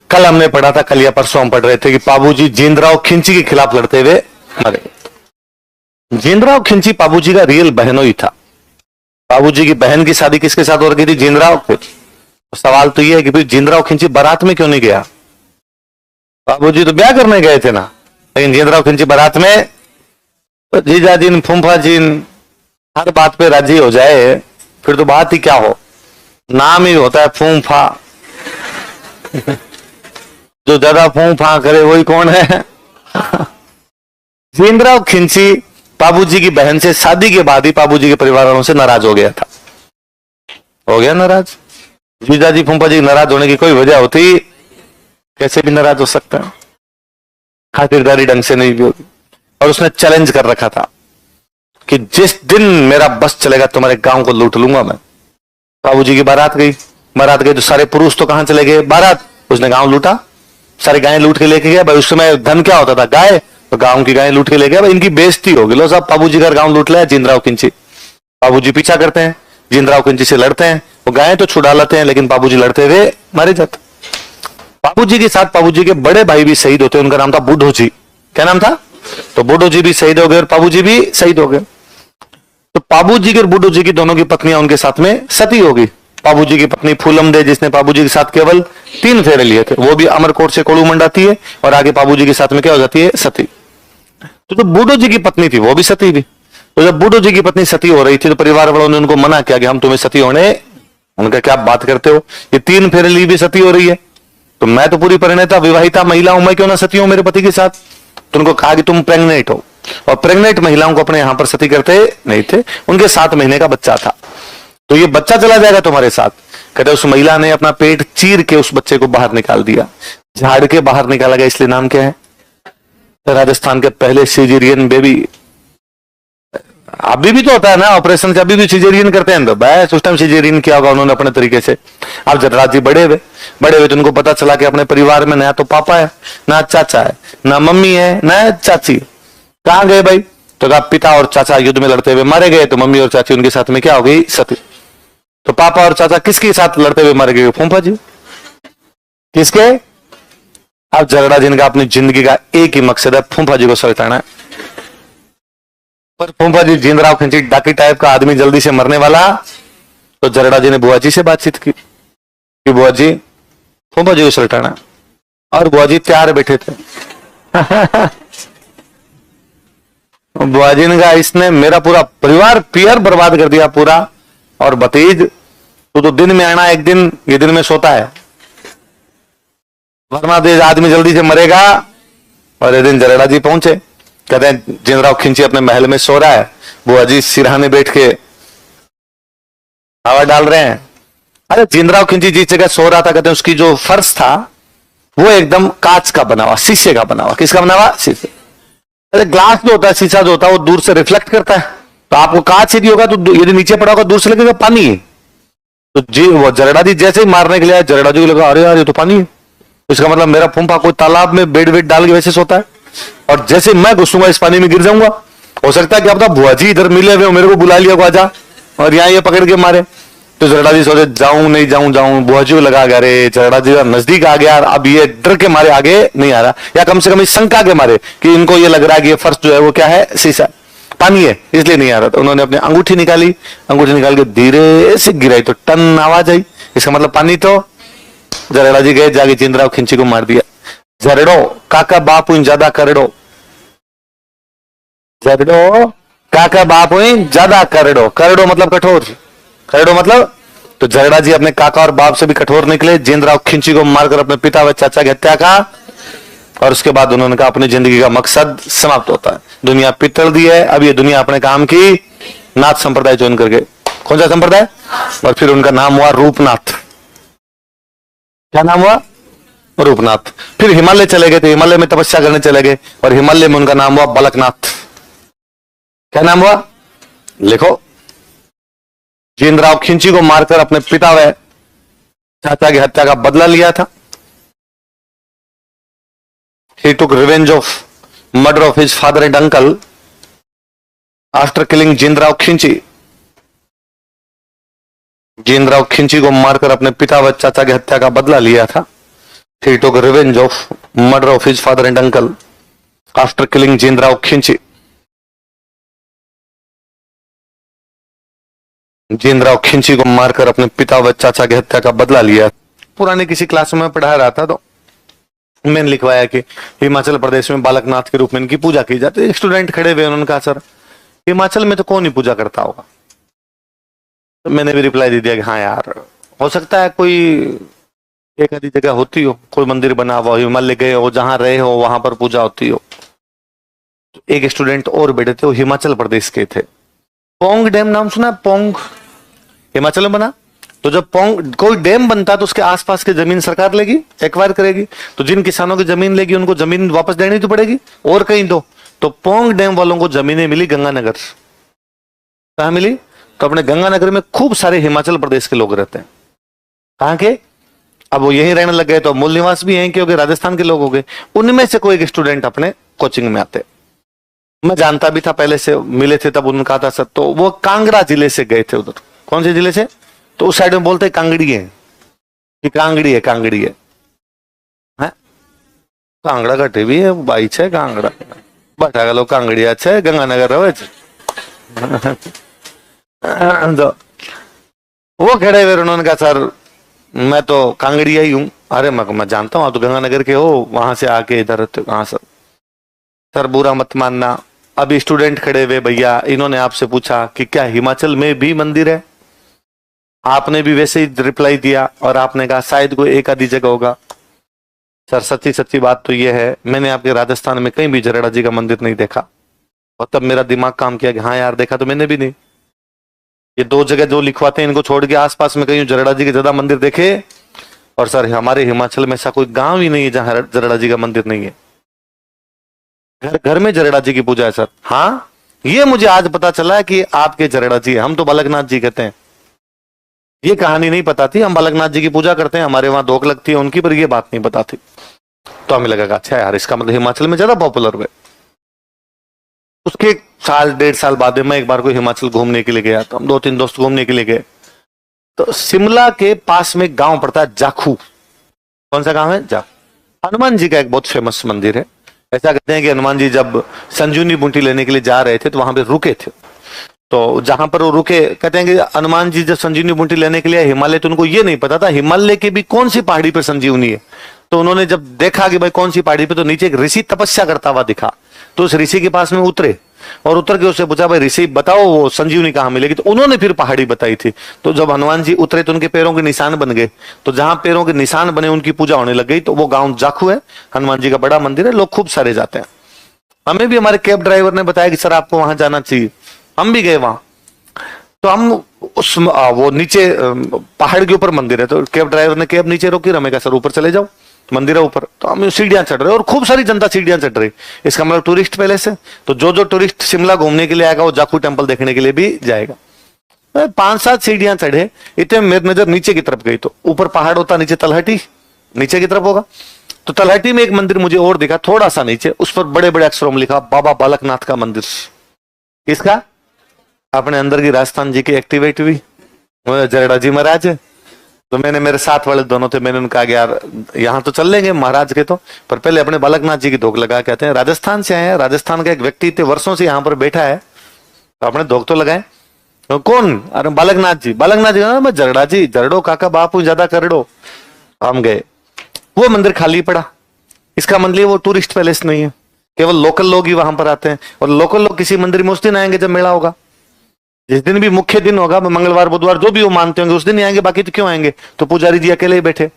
कल हमने पढ़ा था, कल या परसों हम पढ़ रहे थे कि बाबूजी जींदराव खिंची के खिलाफ लड़ते हुए मरे। जींदराव खिंची बाबूजी का रियल बहनोई था। बाबूजी की बहन की शादी किसके साथ हो रही थी? जींदराव से। सवाल तो यह है कि भाई जींदराव खिंची बारात में क्यों नहीं गया? बाबूजी तो ब्याह करने गए थे ना, लेकिन जींदराव खिंची बारात में। तो जीजा जी फूफा जी हर बात पे राजी हो जाए फिर तो बात ही क्या हो, नाम ही होता है फूफा। जो ज्यादा फूफा करे वही कौन है? जींदराव खिंची बाबूजी की बहन से शादी के बाद ही बाबूजी के परिवार वालों से नाराज हो गया था। हो गया नाराज। जीजा जी फूफा जी नाराज होने की कोई वजह होती? कैसे भी नाराज हो सकता है, खातिरदारी ढंग से नहीं भी होगी। और उसने चैलेंज कर रखा था कि जिस दिन मेरा बस चलेगा तुम्हारे गांव को लूट लूंगा मैं। बाबूजी की बारात गई तो सारे पुरुष तो कहां चले गए? बारात। उसने गांव लूटा, सारी गायें लूट के लेके गया। भाई उस समय धन क्या होता था? गाय। तो गांव की गायें लूट के ले गया। भाई इनकी बेइज्जती होगी, लो साहब बाबूजी का गांव लूट लिया जींदराव खिंची। बाबूजी पीछा करते हैं, जींदराव खिंची से लड़ते हैं, वो गायें तो छुड़ा लेते हैं लेकिन बाबूजी लड़ते हुए मारे जाते। बाबूजी के साथ बाबूजी के बड़े भाई भी शहीद होते, उनका नाम था बूढ़ो जी। क्या नाम था? तो बूढ़ो जी भी शहीद हो गए और बाबूजी भी शहीद हो गए। तो बाबूजी के और बूढ़ो जी की दोनों की पत्नियां उनके साथ में सती हो गई। बाबूजी की पत्नी फूलमदे, जिसने बाबूजी के साथ केवल 3 फेरे लिए थे, वो भी अमरकोट से कोड़ू मंडाती है और आगे बाबूजी के साथ में क्या हो जाती है? सती। तो बूढ़ो जी की पत्नी थी वो भी सती भी। तो जब बूढ़ो जी की पत्नी सती हो रही थी तो परिवार वालों ने उनको मना किया कि हम तुम्हें सती होने। उनका क्या बात करते हो, ये 3 फेरे ली भी सती हो रही है, तो मैं तो पूरी परिणीता विवाहिता महिला हूं, मैं क्यों ना सती हूं मेरे पति के साथ? तो उनको कहा कि तुम प्रेग्नेंट हो, और प्रेग्नेंट महिलाओं को अपने यहां पर सती करते नहीं थे। उनके 7 महीने का बच्चा था, तो ये बच्चा चला जाएगा तुम्हारे साथ। कहते उस महिला ने अपना पेट चीर के उस बच्चे को बाहर निकाल दिया, झाड़ के बाहर निकाला गया, इसलिए नाम क्या है? राजस्थान के पहले सिजेरियन बेबी। अभी भी तो होता है ना ऑपरेशन के, अभी भी सिजेरियन करते हैं, तो बस उस टाइम सिजेरियन किया होगा उन्होंने अपने तरीके से। अब जटराज जी बड़े हुए तो उनको पता चला कि अपने परिवार में ना तो पापा है, ना चाचा है, ना मम्मी है, ना चाची। कहां गए भाई? तो कहा पिता और चाचा युद्ध में लड़ते हुए मारे गए, तो मम्मी और चाची उनके साथ में क्या हो गई? सती। तो पापा और चाचा किसके साथ लड़ते हुए मारे गए? फूफा जी। किसके? अब झगड़ा जिनका अपनी जिंदगी का एक ही मकसद है, फूफा जी को सलटाना है। पर फूफा जी जींदराव खिंची डाकी टाइप का आदमी, जल्दी से मरने वाला। तो जरड़ा जी ने बुआ जी से बातचीत की कि बुआ जी फूफा जी को सलटाना, और बुआ जी तैयार बैठे थे। बुआ जी ने कहा इसने मेरा पूरा परिवार पियर बर्बाद कर दिया पूरा, और भतीज तू तो दिन में आना, एक दिन ये दिन में सोता है, वरना तो आदमी जल्दी से मरेगा। और एक दिन जरड़ा जी पहुंचे, कहते हैं जींदराव खिंची अपने महल में सो रहा है, बुआ जी सिरहाने बैठ के हवा डाल रहे हैं। अरे जींदराव खिंची जिस जगह सो रहा था, कहते हैं उसकी जो फर्श था वो एकदम कांच का बना हुआ, शीशे का बना हुआ। किसका बना हुआ? शीशे। अरे ग्लास जो होता है, शीशा जो होता है, वो दूर से रिफ्लेक्ट करता है, तो आपको कांच यदि होगा तो यदि नीचे पड़ा होगा दूर से लगेगा पानी है। तो जी वो जरड़ा जी जैसे ही मारने के लिए, जरड़ा जी को लगा अरे यार ये तो पानी है, इसका मतलब मेरा फूफा कोई तालाब में बेड वेड डाल के वैसे सोता है, और जैसे मैं घुसूंगा इस पानी में गिर जाऊंगा। हो सकता है कि अब बुआ जी इधर मिले हुए, मेरे को बुला लिया आजा, और यहाँ ये पकड़ के मारे। तो जरड़ा जी सोचे जाऊं नहीं जाऊं। बुआ जी को लगा अरे जरड़ा जी नजदीक आ गया, अब ये डर के मारे आगे नहीं आ रहा, या कम से कम इस शंका के मारे कि इनको ये लग रहा है कि ये फर्श जो है वो क्या है? शीशा, पानी है, इसलिए नहीं आ रहा। तो उन्होंने अपनी अंगूठी निकाली, अंगूठी निकाल के धीरे से गिराई तो टन आवाज आई, इसका मतलब पानी। तो जरड़ा जी गए, जाके जींदराव खिंची को मार दिया। जरड़ो काका बाप हुई ज्यादा करड़ो, जरड़ो काका बाप हुई ज्यादा करड़ो। करड़ो मतलब कठोर, करड़ो मतलब। तो जरड़ा जी अपने काका और बाप से भी कठोर निकले, जींदराव खिंची को मारकर अपने पिता व चाचा की हत्या का। और उसके बाद उन्होंने कहा अपनी जिंदगी का मकसद समाप्त होता है, दुनिया पितल दी है, अब ये दुनिया अपने काम की। नाथ संप्रदाय ज्वाइन करके। कौन सा संप्रदाय? और फिर उनका नाम हुआ रूपनाथ। क्या नाम हुआ? रूपनाथ। फिर हिमालय चले गए थे, हिमालय में तपस्या करने चले गए, और हिमालय में उनका नाम हुआ बालकनाथ। क्या नाम हुआ? लिखो। जींदराव खिंची को मारकर अपने पिता व चाचा की हत्या का बदला लिया था। He took revenge of murder of his father and uncle after killing जींदराव खिंची। जींदराव खिंची को मारकर अपने पिता व चाचा की हत्या का बदला लिया था। he took revenge of murder of his father and uncle after killing Jindrao Khinchi. जिनराव खिंची को मारकर अपने पिता व चाचा की हत्या का बदला लिया। पुराने किसी क्लास में पढ़ा रहा था तो मैंने लिखवाया कि हिमाचल प्रदेश में बालकनाथ के रूप में इनकी पूजा की जाती है। स्टूडेंट खड़े हुए, उन्होंने कहा सर हिमाचल में तो कौन ही पूजा करता होगा। तो मैंने भी रिप्लाई दे दिया कि हाँ यार, हो सकता है कोई एक आधी जगह होती हो, कोई मंदिर बना हुआ हो, हिमालय गए हो, जहां रहे हो वहां पर पूजा होती हो। तो एक स्टूडेंट और बैठे थे, वो हिमाचल प्रदेश के थे। पोंग डैम नाम सुना? पोंग हिमाचल में बना। तो जब पोंग कोई डैम बनता तो उसके आसपास की जमीन सरकार लेगी, एक्वायर करेगी। तो जिन किसानों की जमीन लेगी उनको जमीन वापस देनी तो पड़ेगी, और कहीं तो पोंग डैम वालों को जमीनें मिली गंगानगर। कहां मिली? तो अपने गंगानगर में खूब सारे हिमाचल प्रदेश के लोग रहते हैं। कहां के? अब वो यहीं रहने लग गए तो मूल निवास भी यहीं के हो गए, राजस्थान के लोग हो गए। उनमें से कोई एक स्टूडेंट अपने कोचिंग में आते, मैं जानता भी था, पहले से मिले थे। तब उन्होंने कहा था सर, तो वो कांगड़ा जिले से गए थे उधर। कौन से जिले से? तो उस साइड में बोलते कांगड़ी है कि कांगड़ी है, कांगड़ी है, कांगड़ा घटे भी है बाई छे कांगड़ा बैठा गलो कांगड़िया छे गंगानगर रहे तो वो खड़े हुए, उन्होंने कहा सर मैं तो कांगड़िया ही हूँ। अरे मैं जानता हूँ आप तो गंगानगर के हो, वहां से आके इधर कहाँ सर बुरा मत मानना। अभी स्टूडेंट खड़े हुए भैया, इन्होंने आपसे पूछा कि क्या हिमाचल में भी मंदिर है? आपने भी वैसे ही रिप्लाई दिया और आपने कहा शायद कोई एक आधी जगह होगा। सर सच्ची सच्ची बात तो यह है, मैंने आपके राजस्थान में कहीं भी जरड़ा जी का मंदिर नहीं देखा। और तब मेरा दिमाग काम किया कि हाँ यार, देखा तो मैंने भी नहीं। ये दो जगह जो लिखवाते हैं इनको छोड़ के आसपास में कहीं जरड़ा जी के ज्यादा मंदिर देखे। और सर हमारे हिमाचल में ऐसा कोई गांव ही नहीं है जहां जरड़ा जी का मंदिर नहीं है। घर घर में जरड़ा जी की पूजा है सर। हाँ, ये मुझे आज पता चला कि आपके जरड़ा जी, हम तो बालकनाथ जी कहते हैं। ये कहानी नहीं पता थी। हम बालकनाथ जी की पूजा करते हैं, हमारे वहां धोख लगती है उनकी, पर ये बात नहीं पता थी। तो हमें लगा अच्छा यार, इसका मतलब हिमाचल में ज्यादा पॉपुलर हुए। उसके साल डेढ़ साल बाद मैं एक बार को हिमाचल घूमने के लिए गया, तो हम दो तीन दोस्त घूमने के लिए गए। तो शिमला के पास में गांव पड़ता है जाखू। कौन सा गांव है? जाखू। हनुमान जी का एक बहुत फेमस मंदिर है। ऐसा कहते हैं कि हनुमान जी जब संजीवनी बूटी लेने के लिए जा रहे थे तो वहां पे रुके थे। तो जहां पर वो रुके, कहते हैं कि हनुमान जी जब संजीवनी बूटी लेने के लिए हिमालय, तो उनको ये नहीं पता था हिमालय के भी कौन सी पहाड़ी पर संजीवनी है। तो उन्होंने जब देखा कि भाई कौन सी पहाड़ी पे, तो नीचे एक ऋषि तपस्या करता हुआ दिखा। तो उस ऋषि के पास में उतरे और उतर के उससे पूछा भाई ऋषि बताओ वो संजीवनी कहाँ मिलेगी। तो उन्होंने फिर पहाड़ी बताई थी। तो जब हनुमान जी उतरे तो उनके पैरों के निशान बन गए। तो जहां पैरों के निशान बने उनकी पूजा होने लग गई। तो वो गांव जाखू है, हनुमान जी का बड़ा मंदिर है, लोग खूब सारे जाते हैं। हमें भी हमारे कैब ड्राइवर ने बताया कि सर आपको वहां जाना चाहिए। हम भी गए वहां। तो हम उस वो नीचे पहाड़ के ऊपर मंदिर है। तो कैब ड्राइवर ने कैब नीचे रोकी, हमें कहा सर ऊपर चले जाओ, मंदिर है ऊपर। तो हम सीढ़ियां चढ़ रहे और खूब सारी जनता सीढ़ियां चढ़ रही। इसका मतलब टूरिस्ट पहले से, तो जो टूरिस्ट शिमला घूमने के लिए आएगा वो जाखू टेम्पल देखने के लिए भी जाएगा। 5-7 सीढ़ियां चढ़े, इतने मेरी नजर नीचे की तरफ गई। तो ऊपर पहाड़ होता, नीचे तलहटी नीचे की तरफ होगा। तो तलहटी में एक मंदिर मुझे और दिखा, थोड़ा सा नीचे, उस पर बड़े बड़े अक्षरों में लिखा बाबा बालकनाथ का मंदिर। किसका? अपने अंदर की राजस्थान जी की एक्टिवेट हुई, जरड़ा जी महाराज है। तो मैंने, मेरे साथ वाले दोनों थे, मैंने उनका यार यहाँ तो चल लेंगे महाराज के, तो पर पहले अपने बालकनाथ जी की धोख लगा। कहते हैं राजस्थान से आए हैं, राजस्थान का एक व्यक्ति थे वर्षों से यहाँ पर बैठा है, तो अपने धोख तो लगाए। तो कौन? अरे बालकनाथ जी। बालकनाथ जी? मैं जरड़ा जी, जरड़ो काका बापू ज्यादा करड़ो। हम गए, वो मंदिर खाली पड़ा। इसका मतलब वो टूरिस्ट पैलेस नहीं है, केवल लोकल लोग ही वहां पर आते हैं। और लोकल लोग किसी मंदिर में उस दिन आएंगे जब मेला होगा, जिस दिन भी मुख्य दिन होगा, मंगलवार बुधवार जो भी वो मानते होंगे उस दिन ही आएंगे, बाकी तो क्यों आएंगे। तो पुजारी जी अकेले ही बैठे।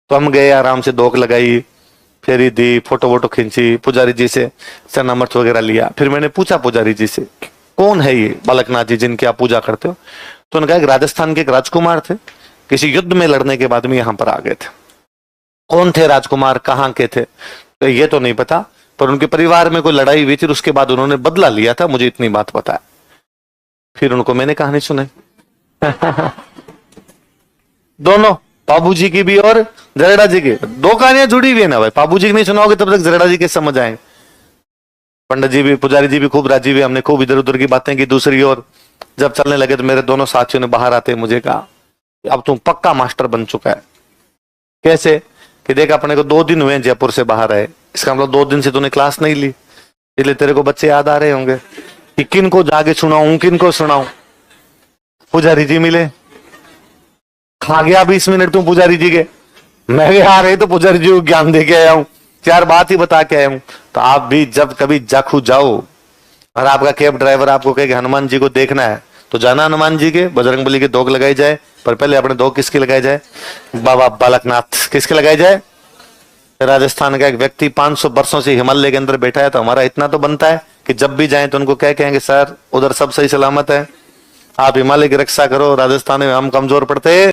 तो हम गए, आराम से धोख लगाई, फेरी दी, फोटो वोटो खींची, पुजारी जी से चरणामृत वगैरह लिया। फिर मैंने पूछा पुजारी जी से कौन है ये बालकनाथ जी जिनकी आप पूजा करते हो। तो उन्होंने कहा राजस्थान के एक राजकुमार थे, किसी युद्ध में लड़ने के बाद में यहाँ पर आ गए थे। कौन थे राजकुमार, कहाँ के थे, तो ये तो नहीं पता, पर उनके परिवार में कोई लड़ाई हुई थी, उसके बाद उन्होंने बदला लिया था, मुझे इतनी बात पता है। फिर उनको मैंने कहानी सुनाई दोनों, बाबूजी की भी और जरड़ा जी की। दो कहानियां जुड़ी हुई है ना भाई। बाबूजी की नहीं सुनाओगे तब तक जरड़ा जी के समझ आएंगे। पंडित जी भी, पुजारी जी भी खूब राजी हुए। हमने खूब इधर उधर की बातें की। दूसरी ओर जब चलने लगे तो मेरे दोनों साथियों ने बाहर आते मुझे कहा अब तुम पक्का मास्टर बन चुका है। कैसे? कि देख अपने को 2 दिन हुए हैं जयपुर से बाहर आए, इसका मतलब 2 दिन से तूने क्लास नहीं ली, इसलिए तेरे को बच्चे याद आ रहे होंगे कि किन को जाके सुनाऊं किन को सुनाऊं। पुजारी जी मिले, खा गया 20 मिनट तू पुजारी जी के, मैं आ रहे तो पुजारी जी को ज्ञान दे के आया हूं, 4 बात ही बता के आया हूं। तो आप भी जब कभी जाखू जाओ और आपका कैब ड्राइवर आपको कहे कि हनुमान जी को देखना है, तो जाना हनुमान जी के, बजरंगबली के दोग लगाई जाए, पर पहले अपने दोग किसके लगाई जाए? बाबा बालकनाथ किसके लगाई जाए? राजस्थान का एक व्यक्ति 500 वर्षों से हिमालय के अंदर बैठा है, तो हमारा इतना तो बनता है कि जब भी जाएं तो उनको क्या कहेंगे, सर उधर सब सही सलामत है, आप हिमालय की रक्षा करो, राजस्थान में हम कमजोर पड़ते हैं।